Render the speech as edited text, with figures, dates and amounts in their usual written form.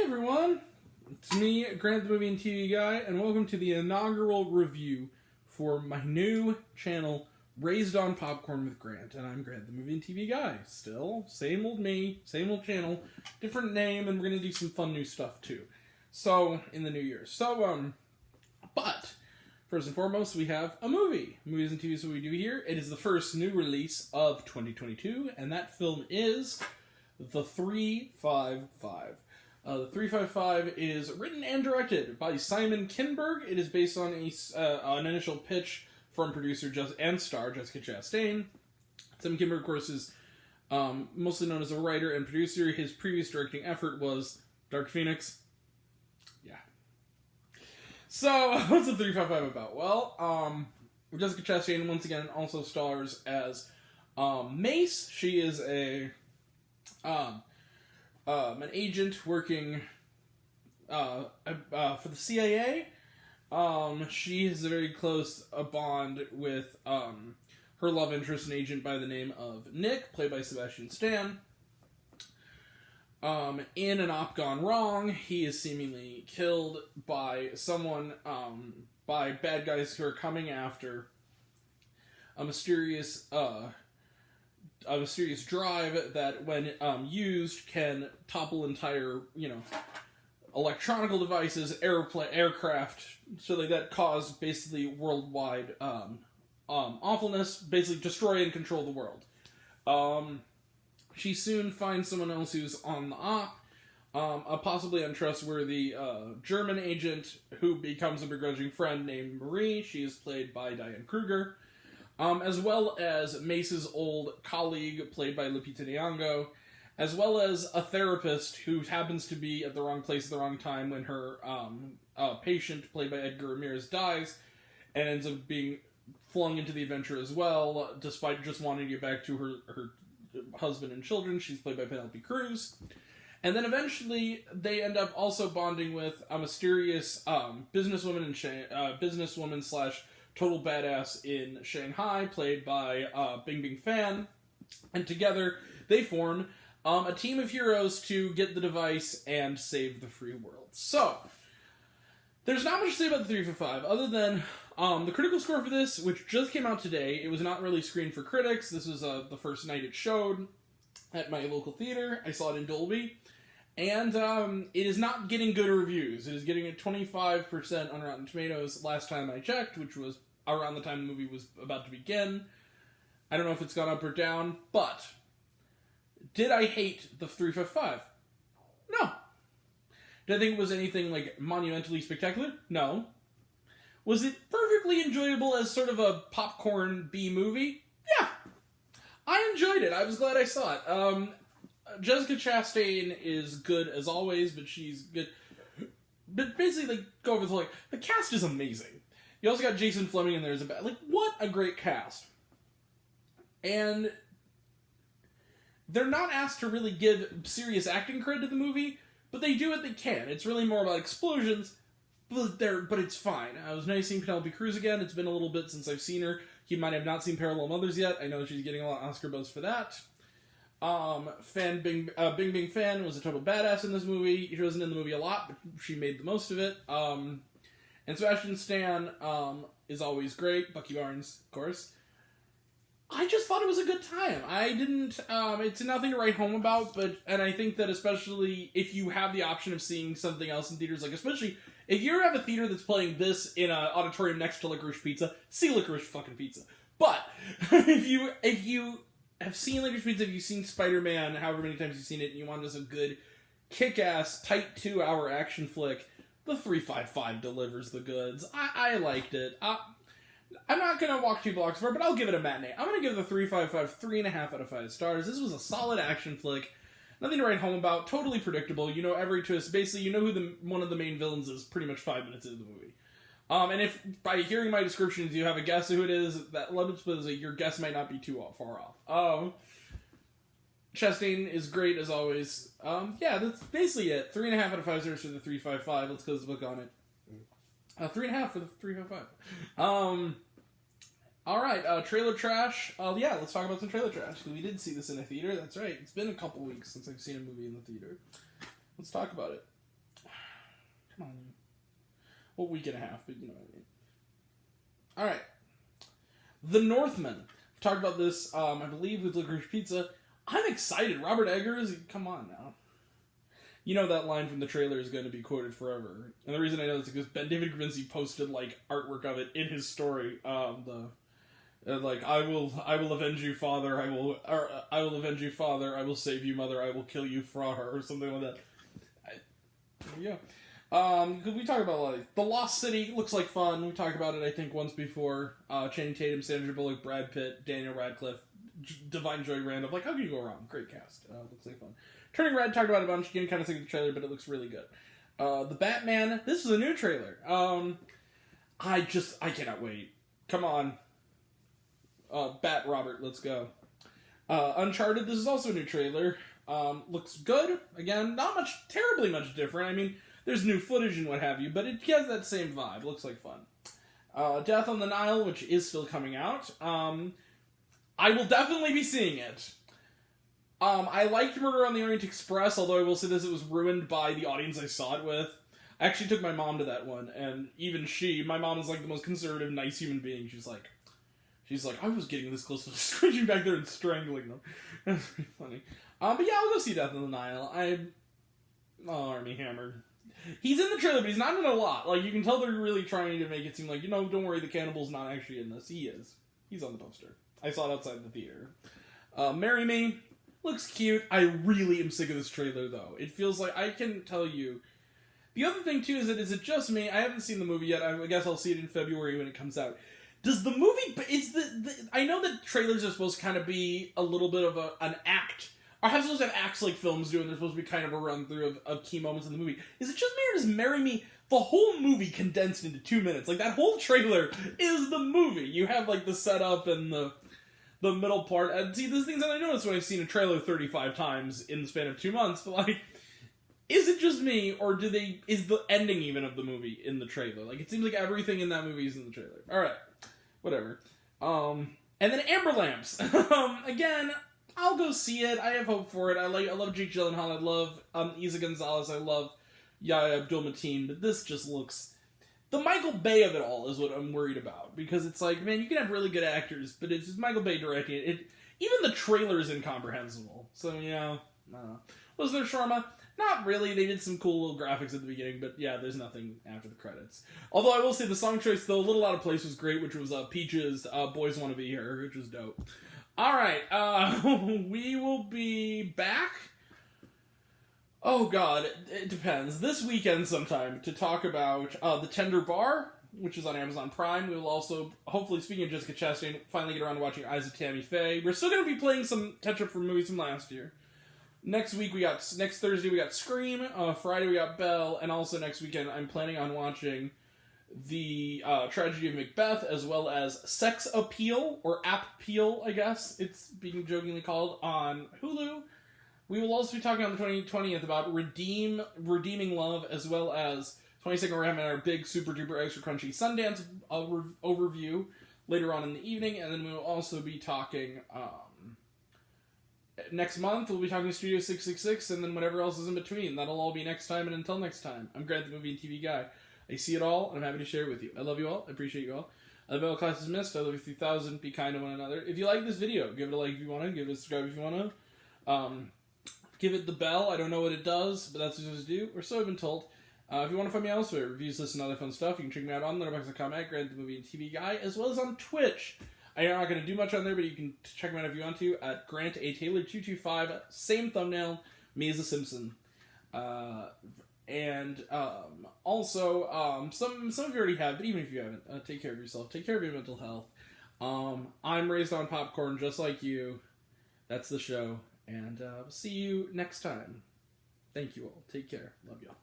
everyone, it's me, Grant the Movie and TV Guy, and welcome to the inaugural review for my new channel, Raised on Popcorn with Grant. And I'm Grant the Movie and TV Guy. Still, same old me, same old channel, different name, and we're going to do some fun new stuff too. So, in the new year. But, first and foremost, we have a movie. Movies and TV is what we do here. It is the first new release of 2022, and that film is The 355. The 355 is written and directed by Simon Kinberg. It is based on an initial pitch from producer and star Jessica Chastain. Simon Kinberg, of course, is mostly known as a writer and producer. His previous directing effort was Dark Phoenix. Yeah. So, what's the 355 about? Well, Jessica Chastain, once again, also stars as Mace. She is an agent working for the CIA. She has a very close bond with her love interest, an agent by the name of Nick, played by Sebastian Stan. In an op gone wrong, he is seemingly killed by someone, by bad guys who are coming after a mysterious drive that, when used, can topple entire, electronical devices, aircraft, so like that cause basically worldwide awfulness, basically destroy and control the world. She soon finds someone else who's on the op, a possibly untrustworthy German agent who becomes a begrudging friend named Marie. She is played by Diane Kruger. As well as Mace's old colleague, played by Lupita Nyong'o, as well as a therapist who happens to be at the wrong place at the wrong time when her patient, played by Edgar Ramirez, dies, and ends up being flung into the adventure as well, despite just wanting to get back to her husband and children. She's played by Penelope Cruz. And then eventually, they end up also bonding with a mysterious businesswoman slash total badass in Shanghai, played by Bingbing Fan, and together they form a team of heroes to get the device and save the free world. So, there's not much to say about the 355, other than the critical score for this, which just came out today. It was not really screened for critics. This was the first night it showed at my local theater. I saw it in Dolby. And it is not getting good reviews. It is getting a 25% on Rotten Tomatoes last time I checked, which was around the time the movie was about to begin. I don't know if it's gone up or down, but did I hate the 355? No. Did I think it was anything like monumentally spectacular? No. Was it perfectly enjoyable as sort of a popcorn B movie? Yeah. I enjoyed it. I was glad I saw it. Jessica Chastain is good as always, but she's good. But basically, go over the cast is amazing. You also got Jason Fleming in there as what a great cast. And they're not asked to really give serious acting credit to the movie, but they do what they can. It's really more about explosions, but it's fine. It was nice seeing Penelope Cruz again. It's been a little bit since I've seen her. You might have not seen Parallel Mothers yet. I know she's getting a lot of Oscar buzz for that. Bing Fan was a total badass in this movie. She wasn't in the movie a lot, but she made the most of it. And Sebastian Stan is always great. Bucky Barnes, of course. I just thought it was a good time. I didn't... it's nothing to write home about, and I think that especially if you have the option of seeing something else in theaters, especially if you have a theater that's playing this in an auditorium next to Licorice Pizza, see Licorice fucking Pizza. But if you have seen Licorice Pizza, if you've seen Spider-Man, however many times you've seen it, and you want just a good, kick-ass, tight 2-hour action flick, the 355 delivers the goods. I liked it. I'm not going to walk 2 blocks for it, but I'll give it a matinee. I'm going to give the 355 3.5 out of 5 stars. This was a solid action flick. Nothing to write home about. Totally predictable. You know every twist. Basically, you know who one of the main villains is pretty much 5 minutes into the movie. And if, by hearing my descriptions, you have a guess of who it is, your guess might not be too far off. Chastain is great, as always. Yeah, that's basically it. 3.5 out of 5 stars for the 355. Let's close the book on it. 3.5 for the 355. Alright, trailer trash. Yeah, let's talk about some trailer trash. We did see this in a theater, that's right. It's been a couple weeks since I've seen a movie in the theater. Let's talk about it. Come on. Well, week and a half, but you know what I mean. Alright. The Northman. I've talked about this, I believe, with Licorice Pizza. I'm excited. Robert Eggers, come on now. You know that line from the trailer is going to be quoted forever. And the reason I know this is because David Gravensky posted, like, artwork of it in his story. Like, I will avenge you, father. I will avenge you, father. I will save you, mother. I will kill you, Frauder, or something like that. Yeah. We talked about, like, The Lost City looks like fun. We talked about it, I think, once before. Channing Tatum, Sandra Bullock, Brad Pitt, Daniel Radcliffe, Divine Joy Randolph. Like, how can you go wrong? Great cast. Looks like fun. Turning Red, talked about it a bunch. You can kind of think of the trailer, but it looks really good. The Batman, this is a new trailer. I cannot wait. Come on. Bat Robert, let's go. Uncharted, this is also a new trailer. Looks good. Again, not terribly much different. I mean, there's new footage and what have you, but it has that same vibe. Looks like fun. Death on the Nile, which is still coming out. I will definitely be seeing it. I liked Murder on the Orient Express, although I will say this, it was ruined by the audience I saw it with. I actually took my mom to that one, and even my mom is like the most conservative, nice human being. She's like, I was getting this close to screeching back there and strangling them. That's pretty funny. But yeah, I'll go see Death on the Nile. Armie Hammer. He's in the trailer, but he's not in a lot. Like, you can tell they're really trying to make it seem like, don't worry, the cannibal's not actually in this. He is. He's on the poster. I saw it outside the theater. Marry Me. Looks cute. I really am sick of this trailer, though. It feels like, I can tell you. The other thing, too, is it just me? I haven't seen the movie yet. I guess I'll see it in February when it comes out. Does the movie... I know that trailers are supposed to kind of be a little bit of an act. Or have supposed to have acts like films do, and they're supposed to be kind of a run-through of key moments in the movie. Is it just me, or does Marry Me... The whole movie condensed into 2 minutes. Like, that whole trailer is the movie. You have, like, the setup and the middle part. And see, these things that I noticed when I've seen a trailer 35 times in the span of 2 months. But, like, is it just me, or is the ending even of the movie in the trailer? Like, it seems like everything in that movie is in the trailer. Alright. Whatever. And then Amber Lamps. Again, I'll go see it. I have hope for it. I love Jake Gyllenhaal. I love Isa Gonzalez. I love Yahya Abdul-Mateen. But this just looks... The Michael Bay of it all is what I'm worried about. Because it's like, man, you can have really good actors, but it's just Michael Bay directing it. Even the trailer is incomprehensible. So, I don't know. Was there Sharma? Not really. They did some cool little graphics at the beginning, but yeah, there's nothing after the credits. Although I will say the song choice, though, A Little Out of Place was great, which was Peaches' Boys Want to Be Here, which was dope. Alright, we will be back. Oh god, it depends. This weekend sometime to talk about The Tender Bar, which is on Amazon Prime. We will also, hopefully, speaking of Jessica Chastain, finally get around to watching Eyes of Tammy Faye. We're still going to be playing some catch-up from movies from last year. Next Thursday we got Scream, Friday we got Belle, and also next weekend I'm planning on watching The Tragedy of Macbeth, as well as Sex Appeal, or App Peel, I guess it's being jokingly called, on Hulu. We will also be talking on the 20th about Redeeming Love, as well as 22nd we're having our big super duper extra crunchy Sundance overview later on in the evening, and then we will also be talking... Next month, we'll be talking Studio 666, and then whatever else is in between. That'll all be next time, and until next time, I'm Grant, the movie and TV guy. I see it all, and I'm happy to share it with you. I love you all. I appreciate you all. I love all classes missed. I love you 3000. Be kind to one another. If you like this video, give it a like if you want to. Give it a subscribe if you want to. Give it the bell. I don't know what it does, but that's what it does do, or so I've been told. If you want to find me elsewhere, reviews, lists, and other fun stuff, you can check me out on letterboxd.com at Grant, the movie and TV guy, as well as on Twitch. I'm not going to do much on there, but you can check me out if you want to at Grant A. Taylor 225. Same thumbnail, me as a Simpson. Also, some of you already have, but even if you haven't, take care of yourself. Take care of your mental health. I'm raised on popcorn just like you. That's the show. And see you next time. Thank you all. Take care. Love y'all.